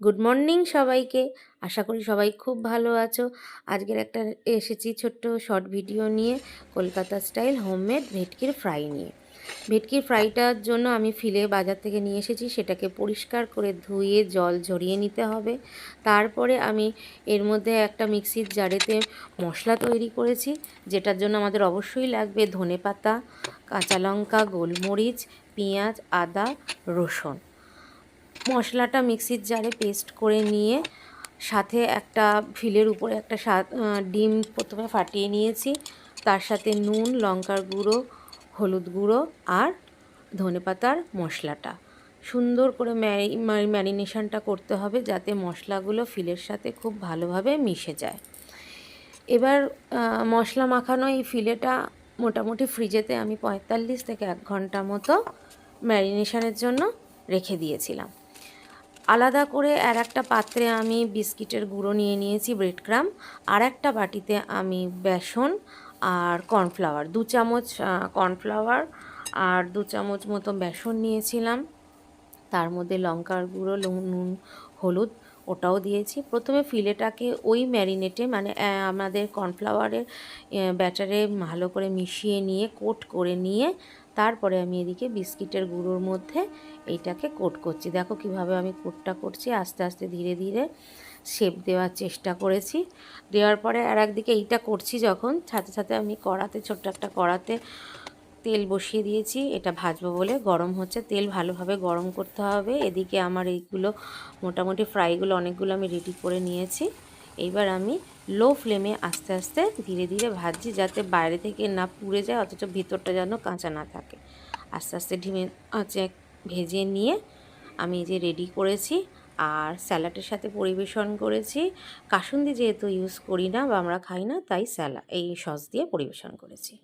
Good morning সবাইকে। আশা করি সবাই খুব ভালো আছো। আজকের একটা এসেছি ছোট্ট শর্ট ভিডিও নিয়ে, কলকাতা স্টাইল হোমমেড ভেটকির ফ্রাই নিয়ে। ভেটকির ফ্রাইটার জন্য আমি ফিলে বাজার থেকে নিয়ে এসেছি, সেটাকে পরিষ্কার করে ধুয়ে জল ঝরিয়ে নিতে হবে। তারপরে আমি এর মধ্যে একটা মিক্সির জারেতে মশলা তৈরি করেছি, যেটার জন্য আমাদের অবশ্যই লাগবে ধনেপাতা, কাঁচা লঙ্কা, গোলমরিচ, পেঁয়াজ, আদা, রসুন। মশলাটা মিক্সির জারে পেস্ট করে নিয়ে সাথে একটা ফিলের উপরে একটা ডিম প্রথমে ফাটিয়ে নিয়েছি, তার সাথে নুন, লঙ্কার গুঁড়ো, হলুদ গুঁড়ো আর ধনেপাতার মশলাটা সুন্দর করে ম্যারিনেশনটা করতে হবে, যাতে মশলাগুলো ফিলের সাথে খুব ভালোভাবে মিশে যায়। এবার মশলা মাখানো এই ফিলেটা মোটামুটি ফ্রিজেতে আমি 45 থেকে 1 ঘন্টা মতো ম্যারিনেশনের জন্য রেখে দিয়েছিলাম। আলাদা করে আর একটা পাত্রে আমি বিস্কিটের গুঁড়ো নিয়ে নিয়েছি, ব্রেড ক্রাম্ব। আর একটা বাটিতে আমি বেসন আর কর্নফ্লাওয়ার 2 চামচ কর্নফ্লাওয়ার আর 2 চামচ মতো বেসন নিয়েছিলাম। তার মধ্যে লঙ্কার গুঁড়ো, নুন, হলুদ ওটাও দিয়েছি। প্রথমে ফিলেটাকে ওই ম্যারিনেটে মানে আমাদের কর্নফ্লাওয়ারের ব্যাটারে ভালো করে মিশিয়ে নিয়ে কোট করে নিয়ে তারপরে আমি এদিকে বিস্কিটের গুঁড়োর মধ্যে এইটাকে কোট করছি। দেখো কিভাবে আমি কোটটা করছি, আস্তে আস্তে ধীরে ধীরে শেপ দেওয়ার চেষ্টা করেছি। দেওয়ার পরে আর একদিকে এইটা করছি যখন, সাথে সাথে আমি ছোট্ট একটা কড়াতে তেল বসিয়ে দিয়েছি, এটা ভাজবো বলে। গরম হচ্ছে, তেল ভালোভাবে গরম করতে হবে। এদিকে আমার এইগুলো মোটামুটি ফ্রাইগুলো অনেকগুলো আমি রেডি করে নিয়েছি। এইবার আমি লো ফ্লেমে আস্তে আস্তে ধীরে ধীরে ভাজছি, যাতে বাইরে থেকে না পুড়ে যায় অথচ ভিতরটা যেন কাঁচা না থাকে। আস্তে আস্তে ঢিমে আঁচে ভেজে নিয়ে আমি যে রেডি করেছি আর স্যালাডের সাথে পরিবেশন করেছি। কাসুন্দি যেহেতু ইউজ করি না বা আমরা খাই না, তাই এই সস দিয়ে পরিবেশন করেছি।